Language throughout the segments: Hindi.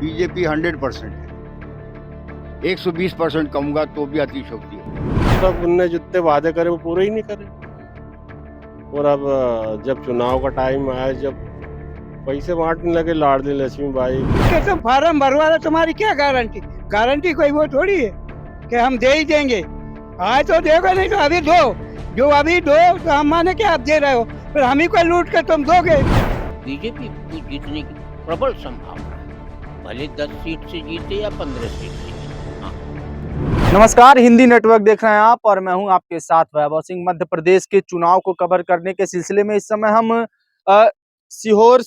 बीजेपी 100% है। 120% कहूँगा तो भी अतिशयोक्ति है। सब उनने जितने वादे करे वो पूरे ही नहीं करे। और अब जब चुनाव का टाइम आया, जब पैसे बांटने लगे लाडली लक्ष्मीबाई, तो फार्म भरवा रहे, तुम्हारी क्या गारंटी? गारंटी कोई वो थोड़ी है कि हम दे ही देंगे। आज तो दोगे, नहीं तो अभी दो। जो अभी दो तो हम माने कि आप दे रहे हो, फिर हम ही को लूट के तुम दोगे। बीजेपी को जीतने की प्रबल संभावना है, भले 10 सीट से जीते या 15 सीट से जीते। हाँ। नमस्कार, हिंदी नेटवर्क देख रहे हैं आप और मैं हूं आपके साथ वैभव सिंह। मध्य प्रदेश के चुनाव को कवर करने के सिलसिले में इस समय हम सीहोर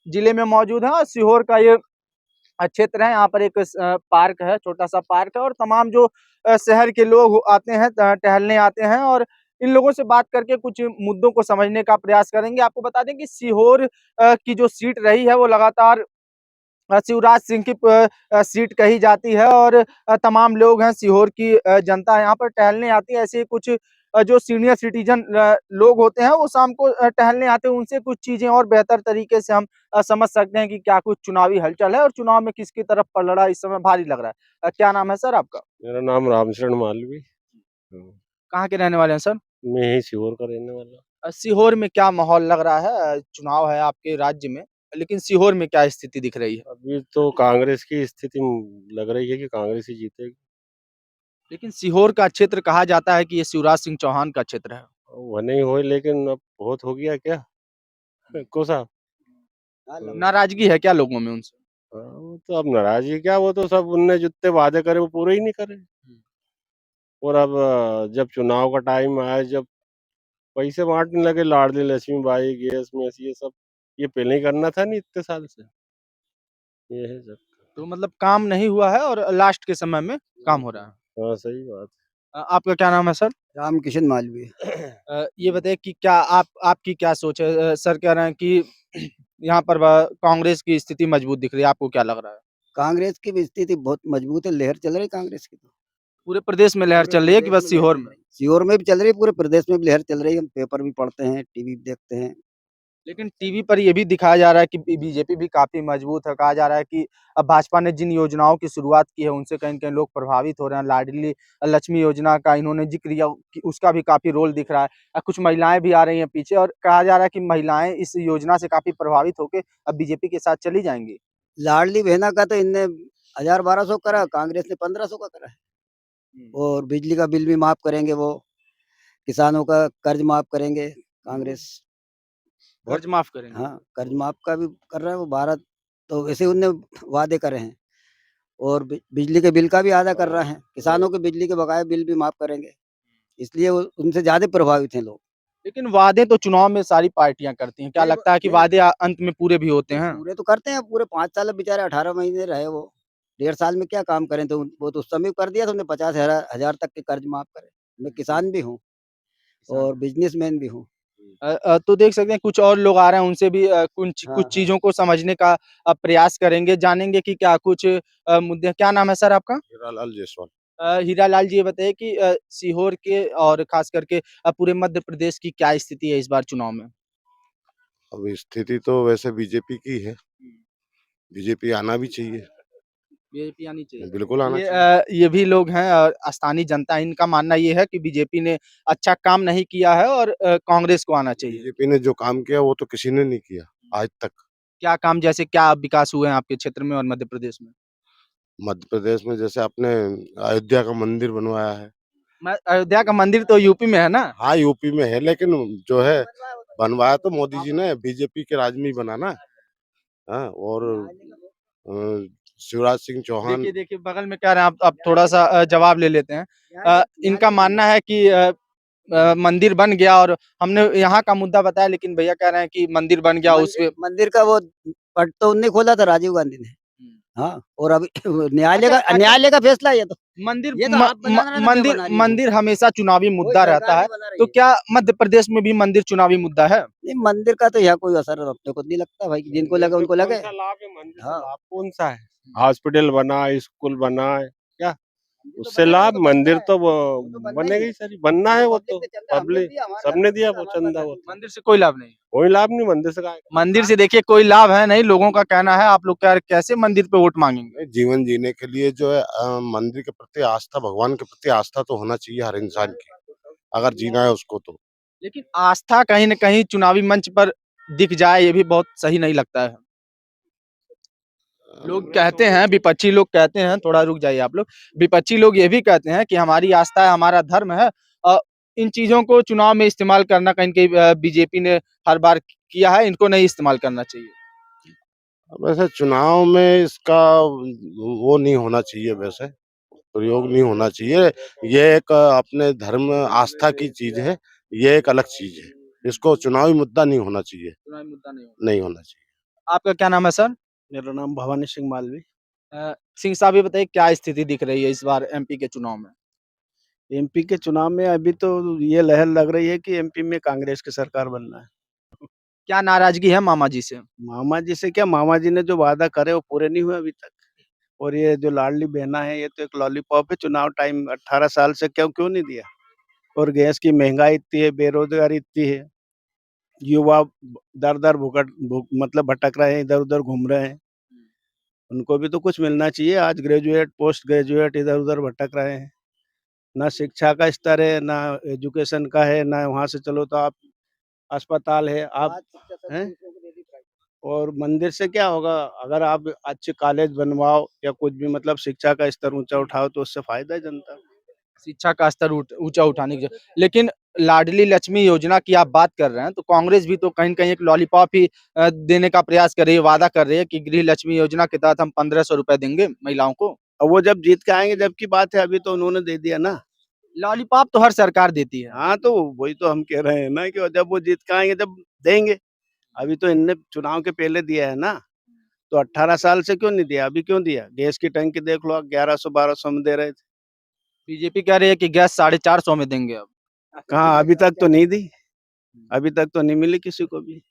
जिले में मौजूद हैं और सीहोर का ये क्षेत्र है। यहाँ पर एक पार्क है, छोटा सा पार्क है और तमाम जो शहर के लोग आते हैं, टहलने आते हैं और इन लोगों से बात करके कुछ मुद्दों को समझने का प्रयास करेंगे। आपको बता दें कि सीहोर की जो सीट रही है वो लगातार शिवराज सिंह की सीट कही जाती है और तमाम लोग हैं, सीहोर की जनता यहाँ पर टहलने आती है। ऐसे ही कुछ जो सीनियर सिटीजन लोग होते हैं वो शाम को टहलने आते हैं, उनसे कुछ चीजें और बेहतर तरीके से हम समझ सकते हैं कि क्या कुछ चुनावी हलचल है और चुनाव में किसकी तरफ पलड़ा इस समय भारी लग रहा है। क्या नाम है सर आपका? मेरा नाम रामचरण मालवी। कहाँ के रहने वाले हैं सर? मैं ही सीहोर का रहने वाला। सीहोर में क्या माहौल लग रहा है? चुनाव है आपके राज्य में, लेकिन सीहोर में क्या स्थिति दिख रही है? अभी तो कांग्रेस की स्थिति लग रही है कि कांग्रेस ही जीतेगी। लेकिन सीहोर का क्षेत्र कहा जाता है कि ये शिवराज सिंह चौहान का क्षेत्र है। वो नहीं हो, लेकिन अब बहुत हो गया क्या कोसा। नाराजगी है क्या लोगों में उनसे? वो तो अब नाराजगी क्या, वो तो सब उनने जितने वादे करे वो पूरे ही नहीं करे। और अब जब चुनाव का टाइम आया, जब पैसे बांटने लगे लाडली लक्ष्मीबाई, गैस में ये सब, ये पहले ही करना था नहीं इतने साल से। ये है सब। तो मतलब काम नहीं हुआ है और लास्ट के समय में काम हो रहा है। हाँ, सही बात। आपका क्या नाम है सर? रामकिशन मालवीय। ये बताइए कि क्या आपकी क्या सोच है? सर कह रहे हैं कि यहाँ पर कांग्रेस की स्थिति मजबूत दिख रही है, आपको क्या लग रहा है? कांग्रेस की भी स्थिति बहुत मजबूत है, लहर चल रही कांग्रेस की। तो पूरे प्रदेश में लहर चल रही है कि बस सीहोर में? सीहोर में भी चल रही है, पूरे प्रदेश में भी लहर चल रही है। हम पेपर भी पढ़ते हैं, टीवी भी देखते हैं। लेकिन टीवी पर ये भी दिखाया जा रहा है कि बीजेपी भी काफी मजबूत है। कहा जा रहा है कि अब भाजपा ने जिन योजनाओं की शुरुआत की है उनसे कहीं न कहीं लोग प्रभावित हो रहे हैं। लाडली लक्ष्मी योजना का इन्होंने जिक्र किया कि उसका भी काफी रोल दिख रहा है। कुछ महिलाएं भी आ रही हैं पीछे और कहा जा रहा है कि महिलाएं इस योजना से काफी प्रभावित होकर अब बीजेपी के साथ चली जाएंगी। लाडली बहना का तो इनने 1000-1200 करा, कांग्रेस ने 1500 का करा है। और बिजली का बिल भी माफ करेंगे वो, किसानों का कर्ज माफ करेंगे कांग्रेस। कर्ज माफ करेंगे? हाँ, कर्ज माफ का भी कर रहा है वो भारत। तो वैसे उनने वादे करे हैं और बिजली के बिल का भी आधा कर रहा है। किसानों के बिजली के बकाया बिल भी माफ करेंगे, इसलिए वो उनसे ज्यादा प्रभावित हैं लोग। लेकिन वादे तो चुनाव में सारी पार्टियां करती हैं। क्या लगता है कि वादे अंत में पूरे भी होते हैं? पूरे तो करते हैं, पूरे 5 साल बेचारे 18 महीने रहे वो। 1.5 साल में क्या काम करें? तो वो तो उस समय कर दिया था उन्हें, 50,000 तक के कर्ज माफ करे। मैं किसान भी हूँ और बिजनेसमैन भी हूँ। तो देख सकते हैं कुछ और लोग आ रहे हैं, उनसे भी कुछ हाँ, कुछ हाँ। चीज़ों को समझने का प्रयास करेंगे, जानेंगे कि क्या कुछ मुद्दे। क्या नाम है सर आपका? हीरालाल जायसवाल। हीरालाल जी, ये बताइए कि सीहोर के और खास करके पूरे मध्य प्रदेश की क्या स्थिति है इस बार चुनाव में? अब स्थिति तो वैसे बीजेपी की है। बीजेपी आना भी चाहिए। बीजेपी आनी चाहिए। बिल्कुल आना चाहिए। ये भी लोग हैं स्थानीय जनता, इनका मानना ये है कि बीजेपी ने अच्छा काम नहीं किया है और कांग्रेस को आना चाहिए। बीजेपी ने जो काम किया वो तो किसी ने नहीं किया आज तक। क्या काम, जैसे क्या विकास हुए हैं आपके क्षेत्र में और मध्य प्रदेश में? मध्य प्रदेश में जैसे आपने अयोध्या का मंदिर बनवाया है। अयोध्या का मंदिर तो यूपी में है ना? हाँ, यूपी में है, लेकिन जो है बनवाया तो मोदी जी ने, बीजेपी के राज में ही बना ना। हाँ, और शिवराज सिंह चौहान। देखिए देखिए बगल में कह रहे हैं आप, अब थोड़ा सा जवाब ले लेते हैं। इनका मानना है कि मंदिर बन गया और हमने यहाँ का मुद्दा बताया, लेकिन भैया कह रहे हैं कि मंदिर बन गया उसपे। मंदिर का वो पट तो उनने खोला था, राजीव गांधी ने। हाँ, और अभी अच्छा, न्यायालय का फैसला है ये तो। मंदिर ये तो आप बना रहे हैं ना, मैं मंदिर बना रही हूँ। मंदिर हमेशा चुनावी मुद्दा कोई रहता सरकार है, नहीं बना रही तो है। क्या मध्य प्रदेश में भी मंदिर चुनावी मुद्दा है? नहीं, मंदिर का तो यहाँ कोई असर अपने को नहीं लगता भाई, जिनको लगे उनको लगे। कौन सा लाभ है मंदिर से? हाँ। लाभ कौन सा है? हॉस्पिटल बना, स्कूल बना है क्या? उससे लाभ मंदिर तो बनेगा ही सर, बनना है वो तो पब्लिक सबने दिया वो चंदा, वो तो मंदिर से कोई लाभ नहीं। कोई लाभ नहीं मंदिर से, काहे का? मंदिर से देखिए कोई लाभ है नहीं, लोगों का कहना है। आप लोग क्या कैसे मंदिर पे वोट मांगेंगे? नहीं, जीवन जीने के लिए जो है मंदिर के प्रति आस्था, भगवान के प्रति आस्था तो होना चाहिए हर इंसान की, अगर जीना है उसको तो। लेकिन आस्था कहीं न कहीं चुनावी मंच पर दिख जाए, ये भी बहुत सही नहीं लगता है। लोग कहते हैं, विपक्षी लोग कहते हैं, थोड़ा रुक जाइए आप लोग। विपक्षी लोग ये भी कहते हैं कि हमारी आस्था है, हमारा धर्म है। इन चीज़ों को चुनाव में इस्तेमाल करना कहीं न कहीं बीजेपी ने हर बार किया है, इनको नहीं इस्तेमाल करना चाहिए। वैसे चुनाव में इसका वो नहीं होना चाहिए, वैसे प्रयोग नहीं होना चाहिए। ये एक अपने धर्म आस्था की चीज है, ये एक अलग चीज है। इसको चुनावी मुद्दा नहीं होना चाहिए, चुनावी मुद्दा नहीं हो। नहीं होना चाहिए। आपका क्या नाम है सर? मेरा नाम भवानी सिंह मालवी। सिंह साहब ये बताइए क्या स्थिति दिख रही है इस बार एमपी के चुनाव में? एमपी के चुनाव में अभी तो ये लहर लग रही है कि एमपी में कांग्रेस की सरकार बनना है। क्या नाराज़गी है मामा जी से? मामा जी से क्या, मामा जी ने जो वादा करे वो पूरे नहीं हुए अभी तक। और ये जो लाडली बहना है, ये तो एक लॉलीपॉप है। चुनाव टाइम 18 साल से क्यों क्यों नहीं दिया? और गैस की महंगाई इतनी है, बेरोजगारी इतनी है, युवा दर-दर मतलब भटक रहे हैं, इधर-उधर घूम रहे हैं। उनको भी तो कुछ मिलना चाहिए। आज ग्रेजुएट, पोस्ट ग्रेजुएट इधर-उधर भटक रहे हैं। ना शिक्षा का स्तर है, ना एजुकेशन का है, ना वहाँ से चलो तो आप अस्पताल है, आप हैं? और मंदिर से क्या होगा? अगर आप अच्छे कॉलेज बनवाओ या कुछ भी मतलब शिक्षा का स्तर ऊँचा उठाओ तो उससे फ़ायदा है जनता को। शिक्षा का स्तर ऊँचा उठाने की लेकिन लाडली लक्ष्मी योजना की आप बात कर रहे हैं, तो कांग्रेस भी तो कहीं न कहीं एक लॉलीपॉप ही देने का प्रयास कर रही है, वादा कर रही है कि गृह लक्ष्मी योजना के तहत हम 1500 रुपए देंगे महिलाओं को। अब वो जब जीत के आएँगे जब की बात है, अभी तो उन्होंने दे दिया ना। लॉलीपॉप तो हर सरकार देती है। हाँ, तो वही तो हम कह रहे हैं ना कि जब वो जीत के आएँगे जब देंगे। अभी तो इनने चुनाव के पहले दिया है ना, तो 18 साल से क्यों नहीं दिया? अभी क्यों दिया? गैस की टंकी देख लो, 1100-1200 में दे रहे थे। बीजेपी कह रही है कि गैस 450 में देंगे अब। कहाँ अभी तक तो नहीं दी, अभी तक तो नहीं मिली किसी को भी।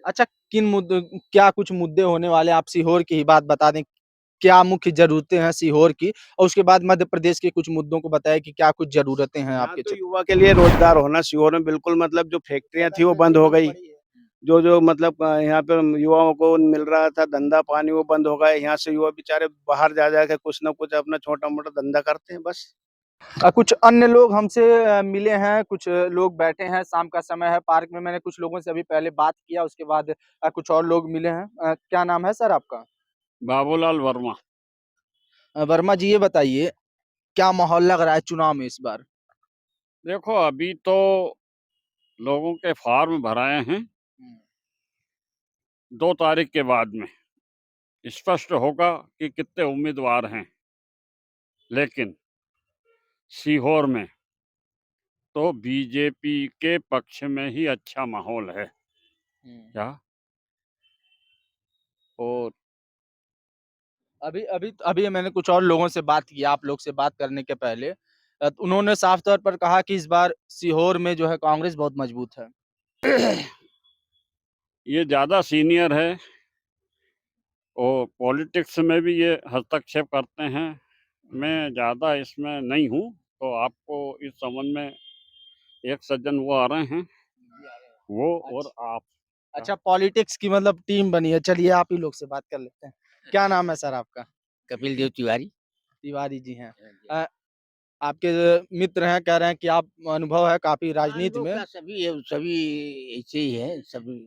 अच्छा किन मुद्दों क्या कुछ मुद्दे होने वाले हैं? आप सीहोर की ही बात बता दें, क्या मुख्य ज़रूरतें हैं सीहोर की? और उसके बाद मध्य प्रदेश के कुछ मुद्दों को बताएँ कि क्या कुछ ज़रूरतें हैं यहाँ आपके तो क्षेत्र युवा के लिए रोजगार होना सीहोर में बिल्कुल मतलब जो फैक्ट्रियाँ थी वो बंद हो गई। जो मतलब यहाँ पे युवाओं को मिल रहा था धंधा पानी वो बंद हो गया। यहाँ से युवा बेचारे बाहर जा के कुछ न कुछ अपना छोटा-मोटा धंधा करते हैं बस। कुछ अन्य लोग हमसे मिले हैं, कुछ लोग बैठे हैं, शाम का समय है, पार्क में मैंने कुछ लोगों से अभी पहले बात किया, उसके बाद कुछ और लोग मिले हैं। क्या नाम है सर आपका? बाबूलाल वर्मा। वर्मा जी ये बताइए, क्या माहौल लग रहा है चुनाव में इस बार? देखो अभी तो लोगों के फॉर्म भराए हैं, 2 तारीख के बाद में स्पष्ट होगा कि कितने उम्मीदवार हैं। लेकिन सीहोर में तो बीजेपी के पक्ष में ही अच्छा माहौल है। क्या? और अभी मैंने कुछ और लोगों से बात की, आप लोग से बात करने के पहले। तो उन्होंने साफ तौर पर कहा कि इस बार सीहोर में जो है कांग्रेस बहुत मजबूत है। ये ज़्यादा सीनियर है और पॉलिटिक्स में भी ये हस्तक्षेप करते हैं। मैं ज़्यादा इसमें नहीं हूँ, तो आपको इस संबंध में एक सज्जन वो आ रहे हैं, वो और आप। अच्छा पॉलिटिक्स की मतलब टीम बनी है, चलिए आप ही लोग से बात कर लेते हैं। क्या नाम है सर आपका? कपिल देव तिवारी। तिवारी जी हैं। आपके मित्र हैं, कह रहे हैं कि आप अनुभव है काफ़ी राजनीति में। सभी ऐसे ही है, सभी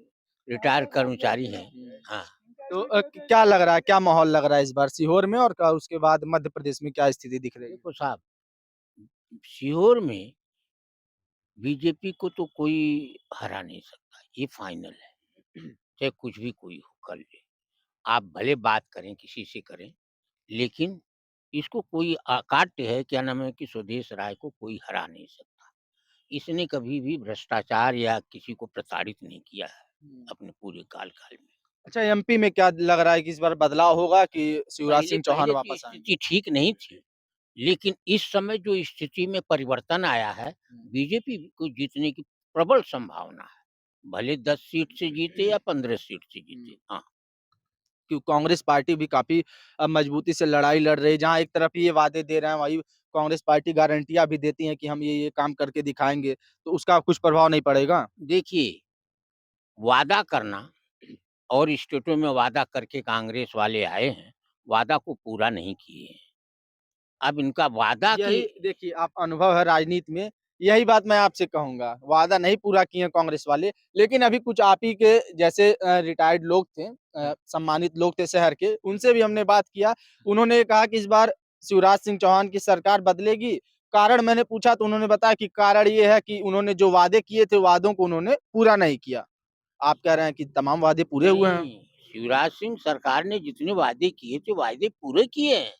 रिटायर कर्मचारी हैं। हाँ। तो क्या लग रहा है, क्या माहौल लग रहा है इस बार सीहोर में और उसके बाद मध्य प्रदेश में क्या स्थिति दिख रही है? देखो साहब, सीहोर में बीजेपी को तो कोई हरा नहीं सकता, ये फाइनल है। चाहे कुछ भी कोई हो कर ले, आप भले बात करें किसी से करें, लेकिन इसको कोई काट्य है, क्या नाम है कि स्वदेश राय को कोई हरा नहीं सकता। इसने कभी भी भ्रष्टाचार या किसी को प्रताड़ित नहीं किया है अपने पूरे काल में। अच्छा एमपी में क्या लग रहा है कि इस बार बदलाव होगा कि शिवराज पहले सिंह चौहान पहले की वापस आएँगे? स्थिति ठीक नहीं थी, लेकिन इस समय जो स्थिति में परिवर्तन आया है, बीजेपी को जीतने की प्रबल संभावना है। भले 10 सीट से जीते या 15 सीट से जीते। हाँ। कि कांग्रेस पार्टी भी काफ़ी मजबूती से लड़ाई लड़ रही है। जहाँ एक तरफ ये वादे दे रहे हैं, वहीं कांग्रेस पार्टी गारंटियाँ भी देती है कि हम ये काम करके दिखाएँगे। तो उसका कुछ प्रभाव नहीं पड़ेगा? देखिए, वादा करना और स्टेटों में वादा करके कांग्रेस वाले आए हैं, वादा को पूरा नहीं किए हैं। अब इनका वादा यही की देखिए आप अनुभव है राजनीति में, यही बात मैं आपसे कहूँगा। वादा नहीं पूरा किए हैं कांग्रेस वाले, लेकिन अभी कुछ आप ही के जैसे रिटायर्ड लोग थे, सम्मानित लोग थे शहर के, उनसे भी हमने बात किया। उन्होंने कहा कि इस बार शिवराज सिंह चौहान की सरकार बदलेगी। कारण मैंने पूछा तो उन्होंने बताया कि कारण ये है कि उन्होंने जो वादे किए थे, वादों को उन्होंने पूरा नहीं किया। आप कह रहे हैं कि तमाम वादे पूरे हुए हैं? नहीं, शिवराज सिंह सरकार ने जितने वादे किए थे, वादे पूरे किए हैं।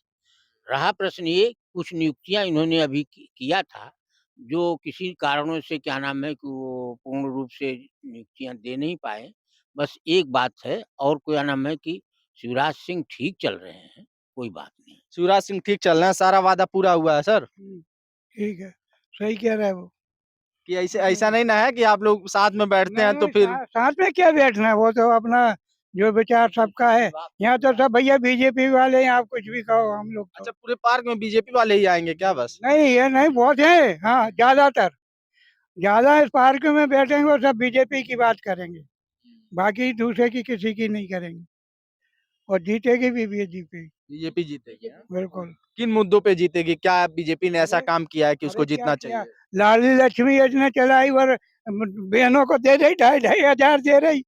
रहा प्रश्न ये, कुछ नियुक्तियाँ इन्होंने अभी किया था, जो किसी कारणों से क्या नाम है कि वो पूर्ण रूप से नियुक्तियाँ दे नहीं पाए। बस एक बात है और क्या नाम है कि शिवराज सिंह ठीक चल रहे हैं, कोई बात नहीं। शिवराज सिंह ठीक चल रहे हैं, सारा वादा पूरा हुआ है सर? ठीक है, सही कह रहा है वो। कि ऐसा नहीं ना है कि आप लोग साथ में बैठते हैं तो नहीं, फिर साथ में क्या बैठना है, वो तो अपना जो विचार सबका है। यहाँ तो सब भैया बीजेपी वाले हैं, आप कुछ भी कहो, हम लोग तो अच्छा पूरे पार्क में बीजेपी वाले ही आएँगे क्या बस? नहीं, ये नहीं, बहुत है, हाँ, ज्यादा इस पार्क में बैठेंगे वो सब बीजेपी की बात करेंगे, बाकी दूसरे की किसी की नहीं करेंगे, और जीतेगी भी बीजेपी, बीजेपी जीतेगी हाँ? बिल्कुल। किन मुद्दों पे जीतेगी? क्या बीजेपी ने ऐसा अरे काम किया है कि उसको अरे क्या जीतना किया, चाहिए? लाडली लक्ष्मी योजना चलाई और बहनों को दे रही, 2,500 दे रही,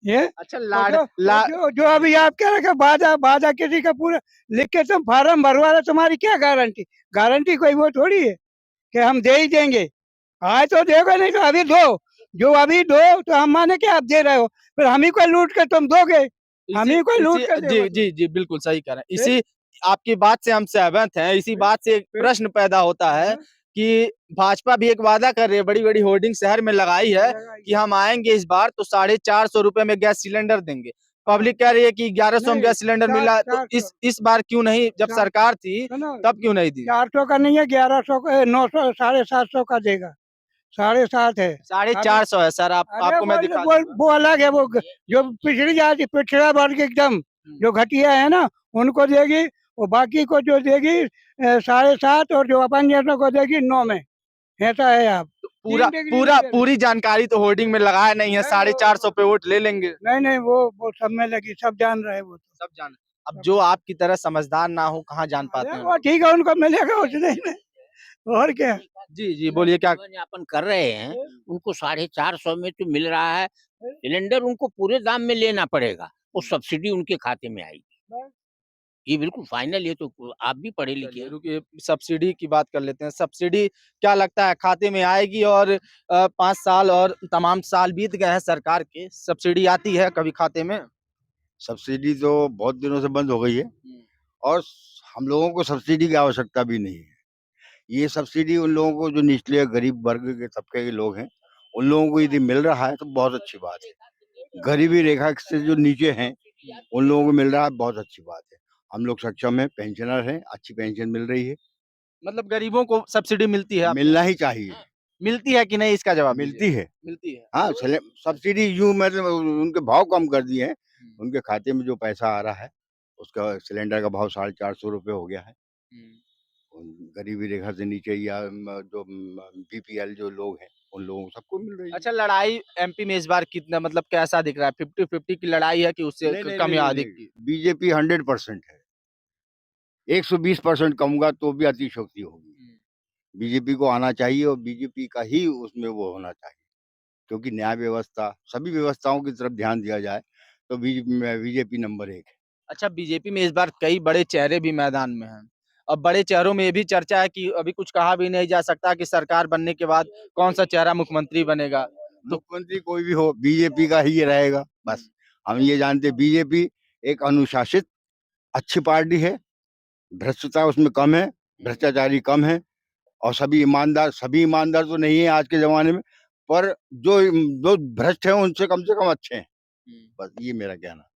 ये अच्छा और जो अभी आप कह रहे हैं कि वादा वादा किसी का पूरा लिख के तुम फार्म भरवा रहे, तुम्हारी क्या गारंटी, गारंटी कोई वो थोड़ी है कि हम दे ही देंगे, आज तो दोगे, नहीं तो अभी दो, जो अभी दो तो हम माने कि आप दे रहे हो, फिर हम ही को लूट के तुम दोगे, हम ही को लूट के जी, दोगे जी, जी, बिल्कुल सही कह रहे हैं। फिर इसी आपकी बात से हम सहमत हैं। इसी बात से एक फिर प्रश्न पैदा होता है हाँ, कि भाजपा भी एक वादा कर रही है, बड़ी-बड़ी होर्डिंग शहर में लगाई है कि हम आएँगे इस बार तो ₹450 में गैस सिलेंडर देंगे। हाँ, पब्लिक कह रही है कि 1100 में नहीं, गैस सिलेंडर चार मिला तो 400 इस बार क्यों नहीं, जब चार सरकार थी सुनो, तब क्यों नहीं दी? 400 का नहीं है, 1100 का, 900, 750 का देगा, 7.5 है, साढ़े अरे 400 है सर, अरे आपको मैं दिखा दूँगा। वो अलग है, वो जो पिछड़ी जाति, पिछड़ा वर्ग एकदम जो घटिया है ना, उनको देगी, और बाकी को जो देगी 7.5, और जो अपन जैसों को देगी 9 में, ऐसा है आप पूरा 3 डिग्री पूरा नहीं दे रहे। पूरी जानकारी तो होर्डिंग में लगाया नहीं है, नहीं, साढ़े वो 400 पे वोट ले लेंगे। नहीं, वो सब में लगी, सब जान रहे हैं वो तो। सब जान अब जो आपकी तरह समझदार ना हो, कहाँ जान पाते अरे हैं वो लोग? ठीक है, उनको मिलेगा उतने में, और क्या। जी, जी, बोलिए क्या जीवन यापन कर रहे हैं, उनको 450 में तो मिल रहा है, सिलेंडर उनको पूरे दाम में लेना पड़ेगा, और सब्सिडी उनके खाते में आएगी। ये बिल्कुल फाइनल, ये तो आप भी पढ़े लिखे चलिए हैं। रुकिए सब्सिडी की बात कर लेते हैं। सब्सिडी क्या लगता है खाते में आएगी और 5 साल और तमाम साल बीत गए हैं सरकार के, सब्सिडी आती है कभी खाते में? सब्सिडी तो बहुत दिनों से बंद हो गई है, और हम लोगों को सब्सिडी की आवश्यकता भी नहीं है। ये सब्सिडी उन लोगों को जो निचले गरीब वर्ग के तबके के लोग हैं, उन लोगों को यदि मिल रहा है तो बहुत अच्छी बात है। गरीबी रेखा से जो नीचे हैं, उन लोगों को मिल रहा है, बहुत अच्छी बात है। हम लोग सक्षम हैं, पेंशनर हैं, अच्छी पेंशन मिल रही है, मतलब गरीबों को सब्सिडी मिलती है आपके मिलना ही चाहिए। मिलती है कि नहीं इसका जवाब मिलती दीजिए? है। मिलती है। हाँ, सब्सिडी यूँ मतलब उनके भाव कम कर दिए हैं, उनके खाते में जो पैसा आ रहा है, उसका सिलेंडर का भाव ₹450 हो गया है। गरीबी रेखा से नीचे या जो बीपीएल जो लोग हैं, उन लोगों को सबको मिल रही है। अच्छा लड़ाई एमपी में इस बार कितना मतलब कैसा दिख रहा है? 50-50 की लड़ाई है कि उससे नहीं, नहीं, कम नहीं, या नहीं, अधिक नहीं, की? बीजेपी 100% है। 120% कहूँगा तो भी अतिशयोक्ति होगी। बीजेपी को आना चाहिए, और बीजेपी का ही उसमें वो होना चाहिए, क्योंकि न्याय व्यवस्था, सभी व्यवस्थाओं की तरफ ध्यान दिया जाए तो बीजेपी नंबर 1 है। अच्छा बीजेपी में इस बार कई बड़े चेहरे भी मैदान में हैं। अब बड़े चेहरों में ये भी चर्चा है कि अभी कुछ कहा भी नहीं जा सकता कि सरकार बनने के बाद कौन-सा चेहरा मुख्यमंत्री बनेगा। तो मुख्यमंत्री कोई भी हो, बीजेपी का ही रहेगा, बस। हम ये जानते हैं बीजेपी एक अनुशासित अच्छी पार्टी है, भ्रष्टता उसमें कम है, भ्रष्टाचारी कम है, और सभी ईमानदार तो नहीं है आज के ज़माने में, पर जो भ्रष्ट हैं उनसे कम से कम अच्छे हैं। बस ये मेरा कहना है।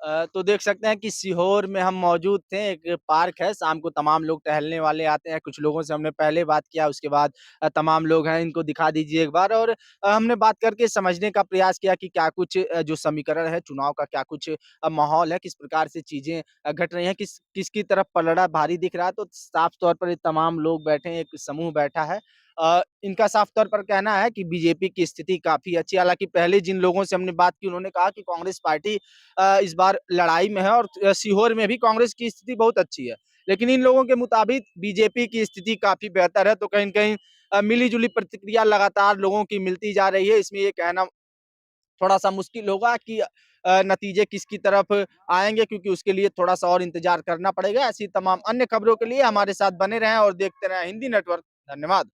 तो देख सकते हैं कि सीहोर में हम मौजूद थे। एक पार्क है, शाम को तमाम लोग टहलने वाले आते हैं। कुछ लोगों से हमने पहले बात किया, उसके बाद तमाम लोग हैं, इनको दिखा दीजिए एक बार। और हमने बात करके समझने का प्रयास किया कि क्या कुछ जो समीकरण है चुनाव का, क्या कुछ माहौल है, किस प्रकार से चीज़ें घट रही हैं, किसकी तरफ पलड़ा भारी दिख रहा है। तो साफ तौर पर ये तमाम लोग बैठे हैं, एक समूह बैठा है। इनका साफ तौर पर कहना है कि बीजेपी की स्थिति काफ़ी अच्छी है। हालाँकि पहले जिन लोगों से हमने बात की, उन्होंने कहा कि कांग्रेस पार्टी इस बार लड़ाई में है और सीहोर में भी कांग्रेस की स्थिति बहुत अच्छी है। लेकिन इन लोगों के मुताबिक बीजेपी की स्थिति काफ़ी बेहतर है। तो कहीं न कहीं मिली-जुली प्रतिक्रिया लगातार लोगों की मिलती जा रही है। इसमें ये कहना थोड़ा-सा मुश्किल होगा कि नतीजे किसकी तरफ आएँगे, क्योंकि उसके लिए थोड़ा-सा और इंतज़ार करना पड़ेगा। ऐसी तमाम अन्य खबरों के लिए हमारे साथ बने रहें और देखते रहें हिंदी नेटवर्क। धन्यवाद।